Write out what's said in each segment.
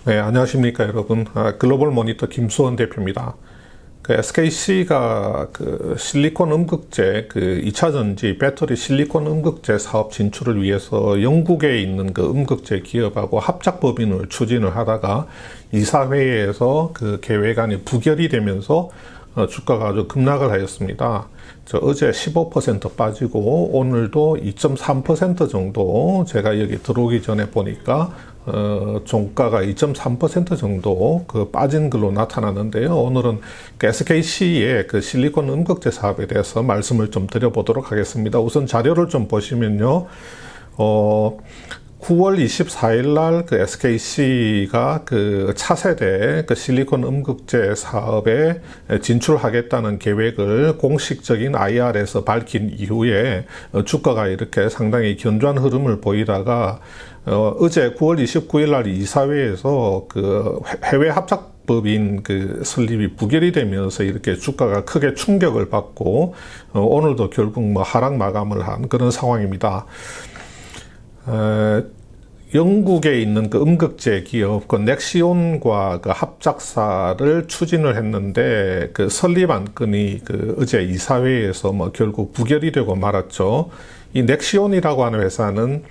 네, 안녕하십니까, 여러분. 글로벌 모니터 김수원 대표입니다. SKC가 실리콘 음극재, 2차 전지 배터리 실리콘 음극재 사업 진출을 위해서 영국에 있는 음극재 기업하고 합작 법인을 추진을 하다가 이사회에서 계획안이 부결이 되면서 주가가 아주 급락을 하였습니다. 어제 15% 빠지고 오늘도 2.3% 정도, 제가 여기 들어오기 전에 보니까 종가가 2.3% 정도 빠진 걸로 나타나는데요. 오늘은 SKC의 실리콘 음극재 사업에 대해서 말씀을 좀 드려보도록 하겠습니다. 우선 자료를 좀 보시면요. 9월 24일 날 SKC가 차세대 실리콘 음극재 사업에 진출하겠다는 계획을 공식적인 IR에서 밝힌 이후에 주가가 이렇게 상당히 견조한 흐름을 보이다가 어제 9월 29일 날 이사회에서 해외 합작법인 설립이 부결이 되면서 이렇게 주가가 크게 충격을 받고 오늘도 결국 하락 마감을 한 그런 상황입니다. 영국에 있는 음극재 기업 넥시온과 합작사를 추진을 했는데 설립 안건이 어제 이사회에서 결국 부결이 되고 말았죠. 이 넥시온이라고 하는 회사는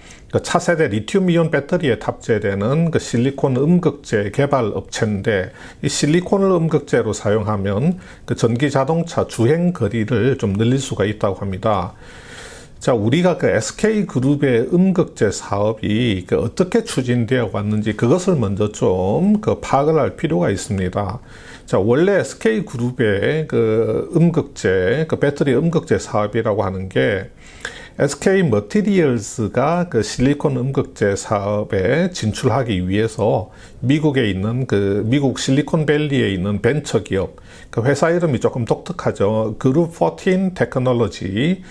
차세대 리튬이온 배터리에 탑재되는 실리콘 음극재 개발 업체인데, 이 실리콘을 음극재로 사용하면 전기 자동차 주행 거리를 좀 늘릴 수가 있다고 합니다. 자, 우리가 SK그룹의 음극재 사업이 어떻게 추진되어 왔는지 그것을 먼저 좀 파악을 할 필요가 있습니다. 자, 원래 SK그룹의 음극재, 배터리 음극재 사업이라고 하는 게 SK 머티리얼스가 실리콘 음극재 사업에 진출하기 위해서 미국에 있는 미국 실리콘밸리에 있는 벤처기업, 회사 이름이 조금 독특하죠. 그룹 14 테크놀로지,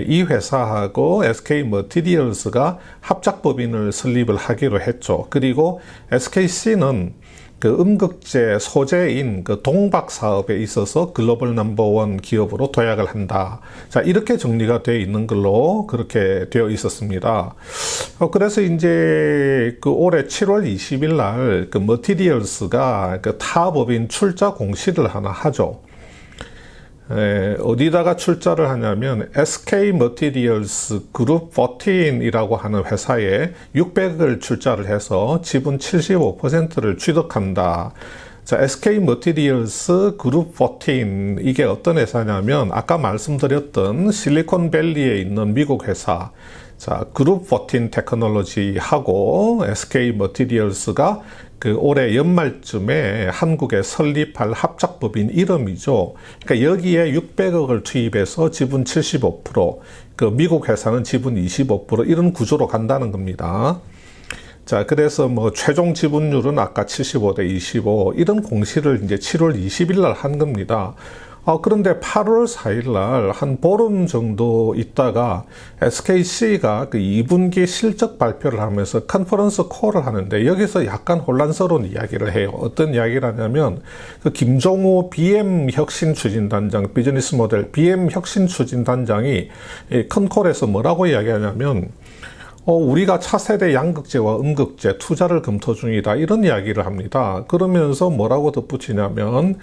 이 회사하고 SK 머티리얼스가 합작법인을 설립을 하기로 했죠. 그리고 SKC는 음극재 소재인 동박 사업에 있어서 글로벌 넘버원 기업으로 도약을 한다. 자, 이렇게 정리가 되어 있는 걸로 그렇게 되어 있었습니다. 그래서 이제 올해 7월 20일 날 머티리얼스가 타법인 출자 공시를 하나 하죠. 어디다가 출자를 하냐면 SK 머티리얼스 그룹 14이라고 하는 회사에 600억을 출자를 해서 지분 75%를 취득한다. 자, SK 머티리얼스 그룹 14, 이게 어떤 회사냐면 아까 말씀드렸던 실리콘밸리에 있는 미국 회사, 자, 그룹 14 테크놀로지하고 SK 머티리얼스가 올해 연말쯤에 한국에 설립할 합작법인 이름이죠. 그러니까 여기에 600억을 투입해서 지분 75%, 미국 회사는 지분 25% 이런 구조로 간다는 겁니다. 자, 그래서 최종 지분율은 아까 75대 25 이런 공시를 이제 7월 20일 날 한 겁니다. 그런데 8월 4일 날 한 보름 정도 있다가 SKC가 2분기 실적 발표를 하면서 컨퍼런스 콜을 하는데 여기서 약간 혼란스러운 이야기를 해요. 어떤 이야기를 하냐면 김종우 BM 혁신 추진단장, 비즈니스 모델 BM 혁신 추진단장이 큰 콜에서 뭐라고 이야기하냐면 우리가 차세대 양극재와 음극재 투자를 검토 중이다. 이런 이야기를 합니다. 그러면서 뭐라고 덧붙이냐면,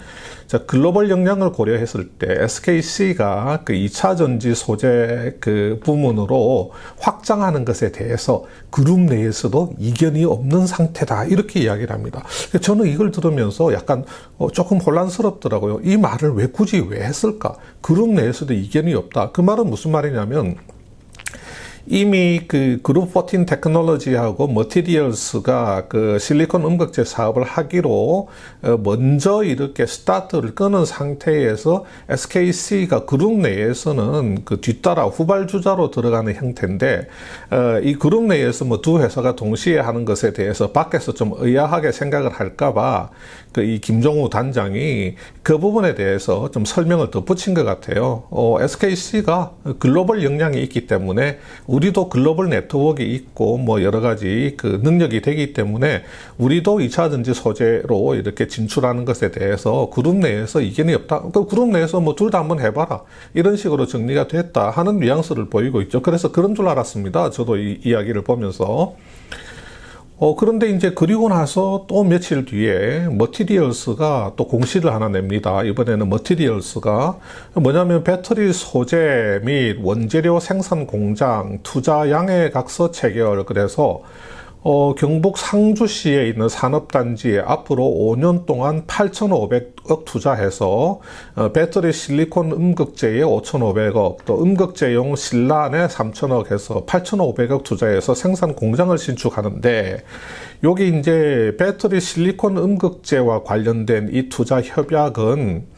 자, 글로벌 역량을 고려했을 때 SKC가 2차 전지 소재 부문으로 확장하는 것에 대해서 그룹 내에서도 이견이 없는 상태다. 이렇게 이야기를 합니다. 저는 이걸 들으면서 약간 조금 혼란스럽더라고요. 이 말을 굳이 왜 했을까? 그룹 내에서도 이견이 없다. 그 말은 무슨 말이냐면, 이미 그룹 14 테크놀로지하고 머티리얼스가 실리콘 음극재 사업을 하기로 먼저 이렇게 스타트를 끄는 상태에서 SKC가 그룹 내에서는 뒤따라 후발주자로 들어가는 형태인데, 이 그룹 내에서 두 회사가 동시에 하는 것에 대해서 밖에서 좀 의아하게 생각을 할까봐 이 김종우 단장이 그 부분에 대해서 좀 설명을 덧붙인 것 같아요. SKC가 글로벌 역량이 있기 때문에 우리도 글로벌 네트워크가 있고 여러 가지 능력이 되기 때문에 우리도 2차 전지 소재로 이렇게 진출하는 것에 대해서 그룹 내에서 이견이 없다. 그룹 내에서 둘 다 한번 해봐라. 이런 식으로 정리가 됐다 하는 뉘앙스를 보이고 있죠. 그래서 그런 줄 알았습니다. 저도 이 이야기를 보면서. 그런데 이제 그리고 나서 또 며칠 뒤에 머티리얼스가 또 공시를 하나 냅니다. 이번에는 머티리얼스가 뭐냐면 배터리 소재 및 원재료 생산 공장 투자 양해각서 체결. 그래서 경북 상주시에 있는 산업단지에 앞으로 5년 동안 8,500억 투자해서 배터리 실리콘 음극재에 5,500억, 또 음극재용 실란에 3,000억 해서 8,500억 투자해서 생산 공장을 신축하는데, 여기 이제 배터리 실리콘 음극재와 관련된 이 투자 협약은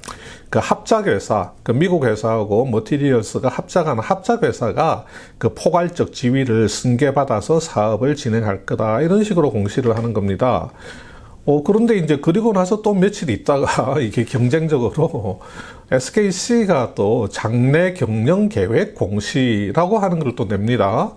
그 합작회사, 그 미국 회사하고 머티리얼스가 합작하는 합작회사가 그 포괄적 지위를 승계받아서 사업을 진행할 거다. 이런 식으로 공시를 하는 겁니다. 그런데 이제 그리고 나서 또 며칠 있다가 이게 경쟁적으로 SKC가 또 장래 경영 계획 공시라고 하는 걸 또 냅니다.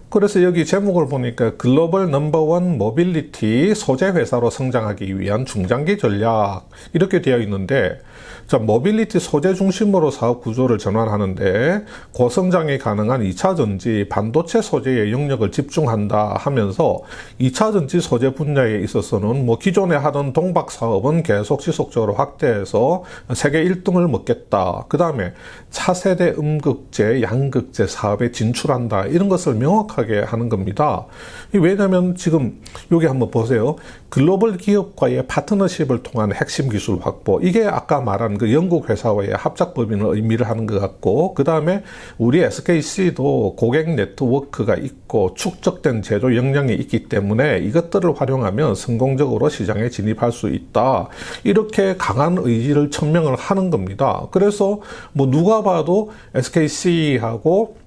그래서 여기 제목을 보니까 글로벌 넘버원 모빌리티 소재 회사로 성장하기 위한 중장기 전략 이렇게 되어 있는데, 자, 모빌리티 소재 중심으로 사업 구조를 전환하는데 고성장이 가능한 2차 전지 반도체 소재의 영역을 집중한다 하면서 2차 전지 소재 분야에 있어서는 뭐 기존에 하던 동박 사업은 계속 지속적으로 확대해서 세계 1등을 먹겠다. 그 다음에 차세대 음극재, 양극재 사업에 진출한다. 이런 것을 명확하게 하는 겁니다. 왜냐하면 지금 여기 한번 보세요. 글로벌 기업과의 파트너십을 통한 핵심 기술 확보. 이게 아까 말한 그 영국 회사와의 합작 법인을 의미를 하는 것 같고, 그 다음에 우리 SKC도 고객 네트워크가 있고 축적된 제조 역량이 있기 때문에 이것들을 활용하면 성공적으로 시장에 진입할 수 있다. 이렇게 강한 의지를 천명을 하는 겁니다. 그래서 뭐 누가 봐도 SKC하고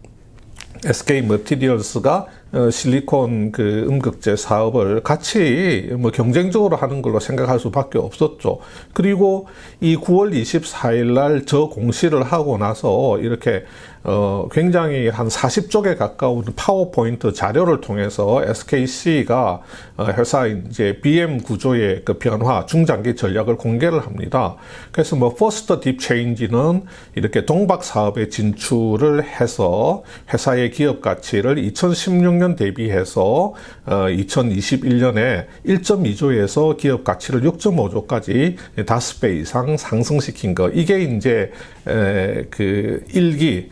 SK 머티리얼스가 실리콘 그 음극재 사업을 같이 뭐 경쟁적으로 하는 걸로 생각할 수밖에 없었죠. 그리고 이 9월 24일 날 저 공시를 하고 나서 이렇게 굉장히 한 40쪽에 가까운 파워포인트 자료를 통해서 SKC가 회사 이제 BM 구조의 그 변화, 중장기 전략을 공개를 합니다. 그래서 뭐 퍼스트 딥 체인지는 이렇게 동박 사업에 진출을 해서 회사의 기업 가치를 2016년 대비해서 2021년에 1.2조에서 기업 가치를 6.5조까지 5배 이상 상승시킨 거. 이게 이제 그 1기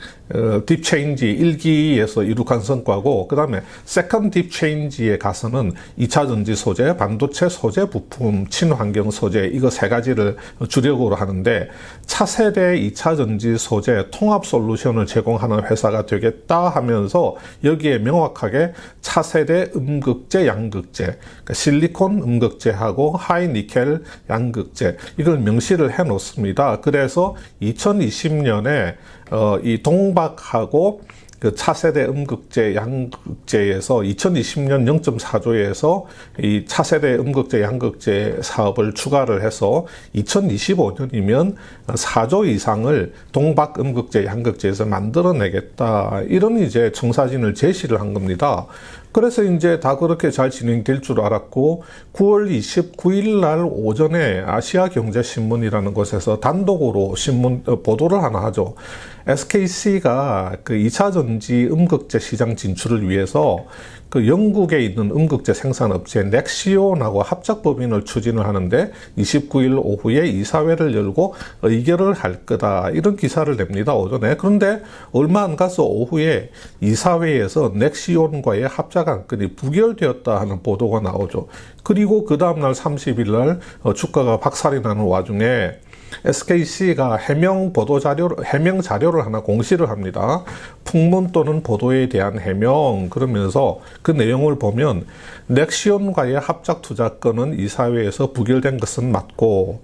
딥 체인지 1기에서 이룩한 성과고, 그 다음에 세컨드 딥 체인지에 가서는 2차 전지 소재, 반도체 소재 부품, 친환경 소재, 이거 세 가지를 주력으로 하는데 차세대 2차 전지 소재 통합 솔루션을 제공하는 회사가 되겠다 하면서 여기에 명확하게 차세대 음극재, 양극재, 그러니까 실리콘 음극재하고 하이 니켈 양극재, 이걸 명시를 해 놓습니다. 그래서 2020년에 이 동박하고 그 차세대 음극재, 양극재에서 2020년 0.4조에서 이 차세대 음극재, 양극재 사업을 추가를 해서 2025년이면 4조 이상을 동박 음극재, 양극재에서 만들어내겠다. 이런 이제 청사진을 제시를 한 겁니다. 그래서 이제 다 그렇게 잘 진행될 줄 알았고, 9월 29일 날 오전에 아시아경제신문이라는 곳에서 단독으로 신문 보도를 하나 하죠. SKC가 그 2차 전지 음극재 시장 진출을 위해서 그 영국에 있는 음극재 생산업체 넥시온하고 합작법인을 추진을 하는데 29일 오후에 이사회를 열고 의결을 할 거다. 이런 기사를 냅니다, 오전에. 그런데 얼마 안 가서 오후에 이사회에서 넥시온과의 합작 안건이 부결되었다 하는 보도가 나오죠. 그리고 그 다음날 30일 날 주가가 박살이 나는 와중에 SKC가 해명 자료를 하나 공시를 합니다. 풍문 또는 보도에 대한 해명, 그러면서 그 내용을 보면 넥시온과의 합작 투자 건은 이사회에서 부결된 것은 맞고,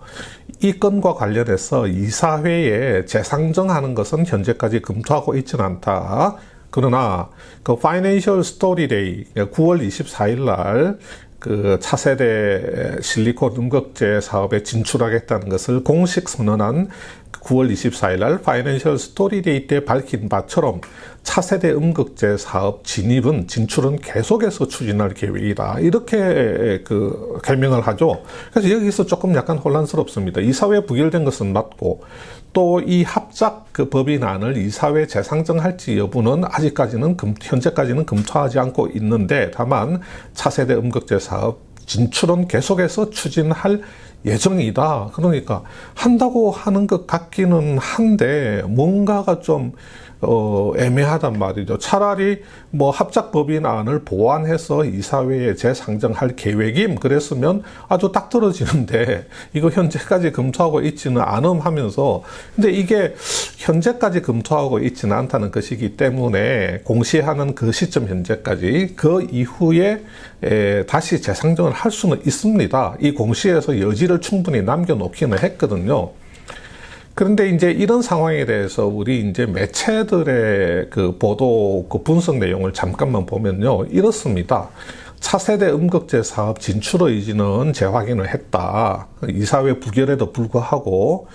이 건과 관련해서 이사회에 재상정하는 것은 현재까지 검토하고 있지는 않다. 그러나 그 파이낸셜 스토리데이 9월 24일 날 그 차세대 실리콘 음극재 사업에 진출하겠다는 것을 공식 선언한 9월 24일 날 파이낸셜 스토리데이 때 밝힌 바처럼 차세대 음극재 사업 진출은 계속해서 추진할 계획이다. 이렇게 개명을 하죠. 그래서 여기서 조금 약간 혼란스럽습니다. 이사회에 부결된 것은 맞고 또 이 합작 법인안을 이사회에 재상정할지 여부는 아직까지는 현재까지는 검토하지 않고 있는데 다만 차세대 음극재 사업 진출은 계속해서 추진할 예정이다. 그러니까 한다고 하는 것 같기는 한데 뭔가가 좀 애매하단 말이죠. 차라리 뭐 합작법인안을 보완해서 이사회에 재상정할 계획임 그랬으면 아주 딱 떨어지는데 이거 현재까지 검토하고 있지는 않음 하면서 근데 이게 현재까지 검토하고 있지는 않다는 것이기 때문에 공시하는 그 시점 현재까지 그 이후에 다시 재상정을 할 수는 있습니다. 이 공시에서 여지를 충분히 남겨놓기는 했거든요. 그런데 이제 이런 상황에 대해서 우리 이제 매체들의 그 보도 그 분석 내용을 잠깐만 보면요. 이렇습니다. 차세대 음극재 사업 진출 의지는 재확인을 했다. 이사회 부결에도 불구하고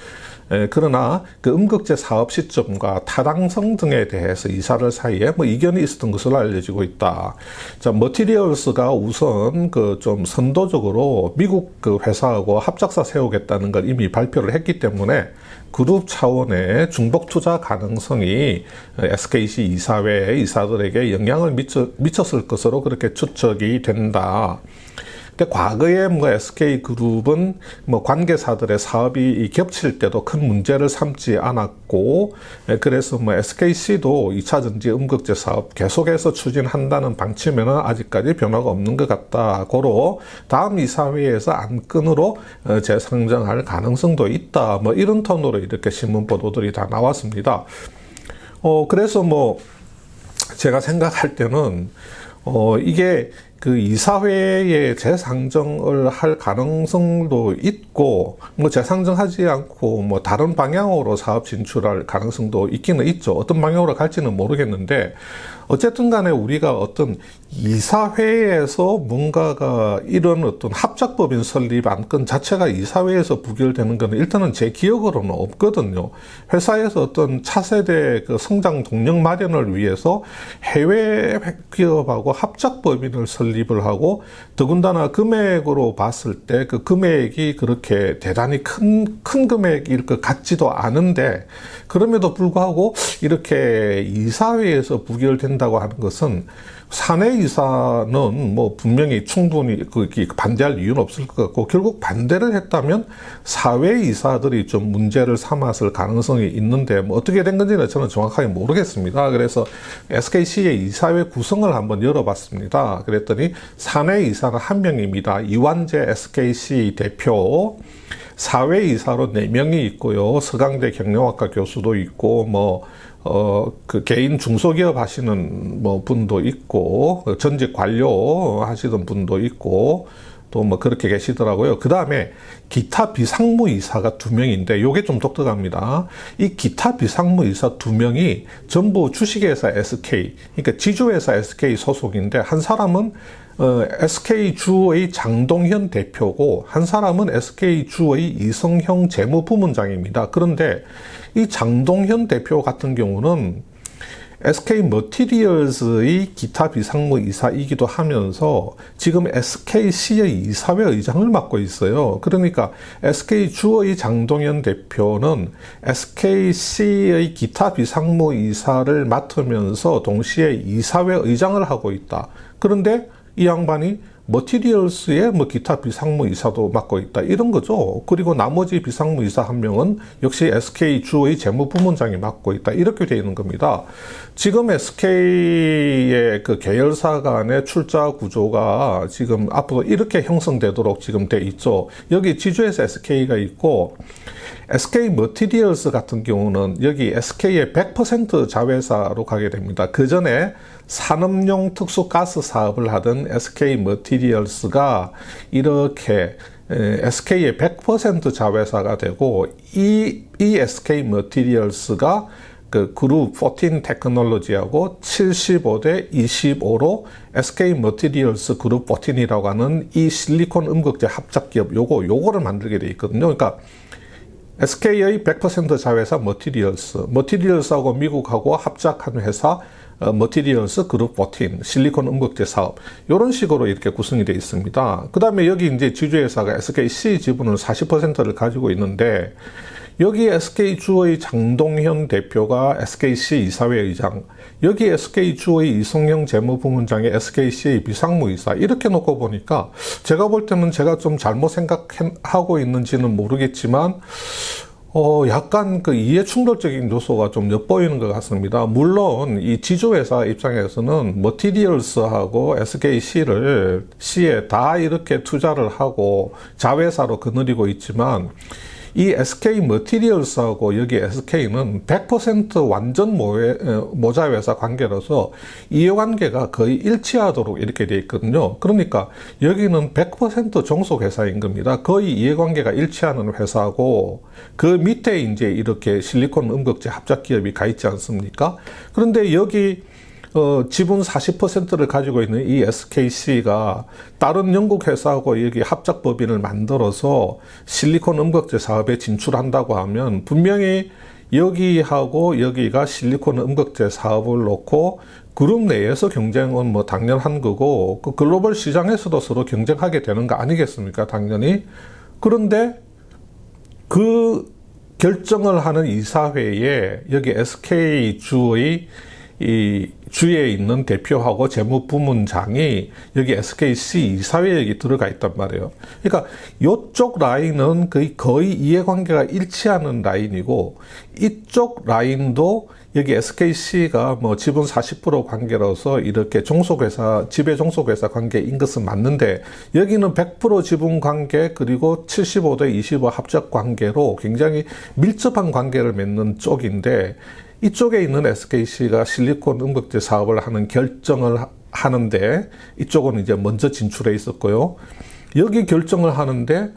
그러나 그 음극재 사업 시점과 타당성 등에 대해서 이사들 사이에 뭐 이견이 있었던 것으로 알려지고 있다. 자, 머티리얼스가 우선 그 좀 선도적으로 미국 그 회사하고 합작사 세우겠다는 걸 이미 발표를 했기 때문에 그룹 차원의 중복 투자 가능성이 SKC 이사회 이사들에게 영향을 미쳤을 것으로 그렇게 추측이 된다. 근데 과거에 뭐 SK그룹은 뭐 관계사들의 사업이 겹칠 때도 큰 문제를 삼지 않았고, 그래서 뭐 SKC도 2차 전지 음극재 사업 계속해서 추진한다는 방침에는 아직까지 변화가 없는 것 같다. 고로 다음 이사회에서 안건으로 재상정할 가능성도 있다. 뭐 이런 톤으로 이렇게 신문 보도들이 다 나왔습니다. 그래서 뭐 제가 생각할 때는 이게 그 이사회에 재상정을 할 가능성도 있고, 뭐 재상정하지 않고 뭐 다른 방향으로 사업 진출할 가능성도 있기는 있죠. 어떤 방향으로 갈지는 모르겠는데, 어쨌든 간에 우리가 어떤 이사회에서 뭔가가 이런 어떤 합작법인 설립 안건 자체가 이사회에서 부결되는 것은 일단은 제 기억으로는 없거든요. 회사에서 어떤 차세대 그 성장 동력 마련을 위해서 해외 기업하고 합작법인을 설립을 하고 더군다나 금액으로 봤을 때 그 금액이 그렇게 대단히 큰 금액일 것 같지도 않은데 그럼에도 불구하고 이렇게 이사회에서 부결된다고 하는 것은 사내이사는 뭐 분명히 충분히 반대할 이유는 없을 것 같고 결국 반대를 했다면 사회이사들이 좀 문제를 삼았을 가능성이 있는데 뭐 어떻게 된 건지는 저는 정확하게 모르겠습니다. 그래서 SKC의 이사회 구성을 한번 열어봤습니다. 그랬더니 사내이사는 한 명입니다. 이완재 SKC 대표. 사회이사로 4명이 있고요. 서강대 경영학과 교수도 있고, 그 개인 중소기업 하시는 뭐 분도 있고, 전직 관료 하시던 분도 있고, 또 뭐 그렇게 계시더라고요. 그 다음에 기타 비상무이사가 2명인데, 요게 좀 독특합니다. 이 기타 비상무이사 2명이 전부 주식회사 SK, 그러니까 지주회사 SK 소속인데, 한 사람은 SK주의 장동현 대표고 한 사람은 SK주의 이성형 재무부문장입니다. 그런데 이 장동현 대표 같은 경우는 SK머티리얼스의 기타 비상무이사이기도 하면서 지금 SKC의 이사회 의장을 맡고 있어요. 그러니까 SK주의 장동현 대표는 SKC의 기타 비상무이사를 맡으면서 동시에 이사회 의장을 하고 있다. 그런데 이 양반이 머티리얼스의 뭐 기타 비상무이사도 맡고 있다. 이런 거죠. 그리고 나머지 비상무이사 한 명은 역시 SK주의 재무부문장이 맡고 있다. 이렇게 되어 있는 겁니다. 지금 SK의 그 계열사 간의 출자 구조가 지금 앞으로 이렇게 형성되도록 지금 돼 있죠. 여기 지주에서 SK가 있고, SK 머티리얼스 같은 경우는 여기 SK의 100% 자회사로 가게 됩니다. 그 전에 산업용 특수가스 사업을 하던 SK 머티리얼스가 이렇게 SK의 100% 자회사가 되고 이 SK 머티리얼스가 그 그룹 14 테크놀로지하고 75대 25로 SK 머티리얼스 그룹 14이라고 하는 이 실리콘 음극재 합작기업 요거를 만들게 돼 있거든요. 그러니까 SK의 100% 자회사 머티리얼스하고 미국하고 합작한 회사 머티리얼스 그룹 14, 실리콘 음극재 사업, 이런 식으로 이렇게 구성이 되어 있습니다. 그 다음에 여기 이제 지주회사가 SKC 지분을 40%를 가지고 있는데, 여기 SK주의 장동현 대표가 SKC 이사회 의장, 여기 SK주의 이성영 재무부문장의 SKC의 비상무이사, 이렇게 놓고 보니까 제가 볼 때는 제가 좀 잘못 생각하고 있는지는 모르겠지만 약간 그 이해 충돌적인 요소가 좀 엿보이는 것 같습니다. 물론 이 지주회사 입장에서는 머티리얼스하고 SKC에 다 이렇게 투자를 하고 자회사로 거느리고 있지만, 이 SK 머티리얼스하고 여기 SK는 100% 완전 모자회사 관계라서 이해관계가 거의 일치하도록 이렇게 되어 있거든요. 그러니까 여기는 100% 종속회사인 겁니다. 거의 이해관계가 일치하는 회사고, 그 밑에 이제 이렇게 실리콘 음극재 합작기업이 가 있지 않습니까? 그런데 여기 지분 40%를 가지고 있는 이 SKC가 다른 영국 회사하고 여기 합작법인을 만들어서 실리콘 음극재 사업에 진출한다고 하면, 분명히 여기하고 여기가 실리콘 음극재 사업을 놓고 그룹 내에서 경쟁은 뭐 당연한 거고, 그 글로벌 시장에서도 서로 경쟁하게 되는 거 아니겠습니까? 당연히. 그런데 그 결정을 하는 이사회에 여기 SK주의 이 주에 있는 대표하고 재무부문장이 여기 SKC 이사회에 여기 들어가 있단 말이에요. 그러니까 이쪽 라인은 거의 이해관계가 일치하는 라인이고, 이쪽 라인도 여기 SKC가 뭐 지분 40% 관계로서 이렇게 종속회사, 지배 종속회사 관계인 것은 맞는데, 여기는 100% 지분 관계 그리고 75대 25 합작 관계로 굉장히 밀접한 관계를 맺는 쪽인데, 이쪽에 있는 SKC가 실리콘 음극재 사업을 하는 결정을 하는데, 이쪽은 이제 먼저 진출해 있었고요. 여기 결정을 하는데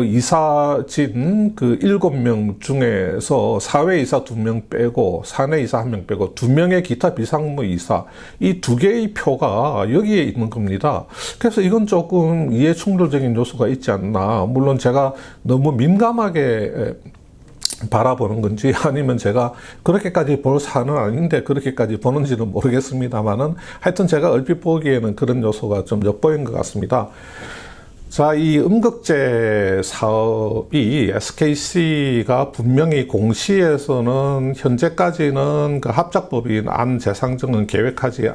이사진 그 7명 중에서 사회이사 2명 빼고 사내이사 1명 빼고 2명의 기타 비상무이사, 이 2개의 표가 여기에 있는 겁니다. 그래서 이건 조금 이해 충돌적인 요소가 있지 않나. 물론 제가 너무 민감하게 바라보는 건지, 아니면 제가 그렇게까지 볼 사안은 아닌데 그렇게까지 보는지는 모르겠습니다만은, 하여튼 제가 얼핏 보기에는 그런 요소가 좀 엿보인 것 같습니다. 자, 이 음극재 사업이 SKC가 분명히 공시에서는 현재까지는 그 합작법인 안재상증은 계획하지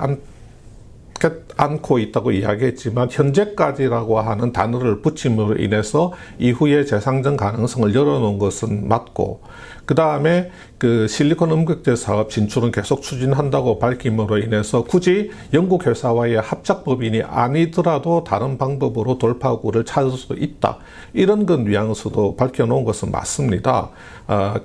않고 있다고 이야기했지만, 현재까지라고 하는 단어를 붙임으로 인해서 이후에 재상증 가능성을 열어놓은 것은 맞고, 그 다음에 그 실리콘 음극재 사업 진출은 계속 추진한다고 밝힘으로 인해서 굳이 영국 회사와의 합작법인이 아니더라도 다른 방법으로 돌파구를 찾을 수 있다, 이런 그 뉘앙스도 밝혀놓은 것은 맞습니다.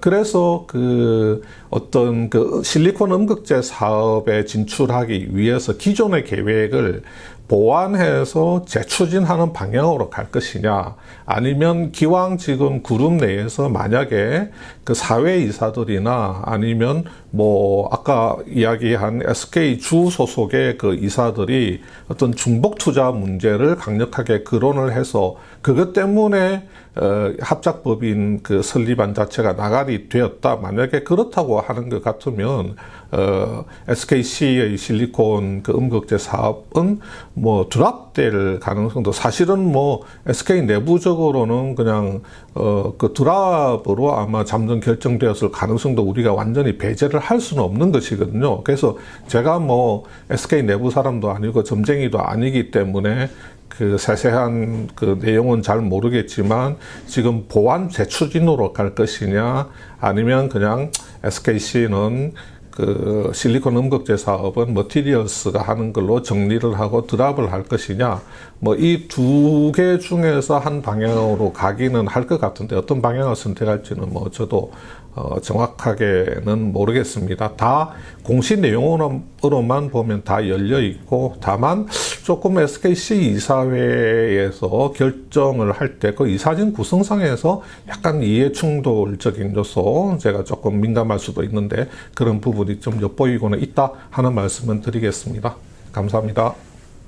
그래서 그 어떤 그 실리콘 음극재 사업에 진출하기 위해서 기존의 계획을 보완해서 재추진하는 방향으로 갈 것이냐, 아니면 기왕 지금 그룹 내에서 만약에 그 사회이사들이나 아니면 뭐 아까 이야기한 SK 주 소속의 그 이사들이 어떤 중복 투자 문제를 강력하게 거론을 해서 그것 때문에 합작법인 그 설립안 자체가 나가리 되었다, 만약에 그렇다고 하는 것 같으면 SKC의 실리콘 그 음극재 사업은 뭐 드랍될 가능성도, 사실은 뭐 SK 내부적으로는 그냥 그 드랍으로 아마 잠정 결정되었을 가능성도 우리가 완전히 배제를 할 수는 없는 것이거든요. 그래서 제가 뭐 SK 내부 사람도 아니고 점쟁이도 아니기 때문에 그 세세한 그 내용은 잘 모르겠지만, 지금 보완 재추진으로 갈 것이냐, 아니면 그냥 SKC는 그 실리콘 음극재 사업은 머티리얼스가 하는 걸로 정리를 하고 드랍을 할 것이냐, 뭐 이 2개 중에서 한 방향으로 가기는 할 것 같은데, 어떤 방향을 선택할지는 뭐 저도 정확하게는 모르겠습니다. 다 공시 내용으로만 보면 다 열려 있고, 다만 조금 SKC 이사회에서 결정을 할 때 그 이사진 구성상에서 약간 이해 충돌적인 요소, 제가 조금 민감할 수도 있는데 그런 부분이 좀 엿보이고는 있다 하는 말씀을 드리겠습니다. 감사합니다.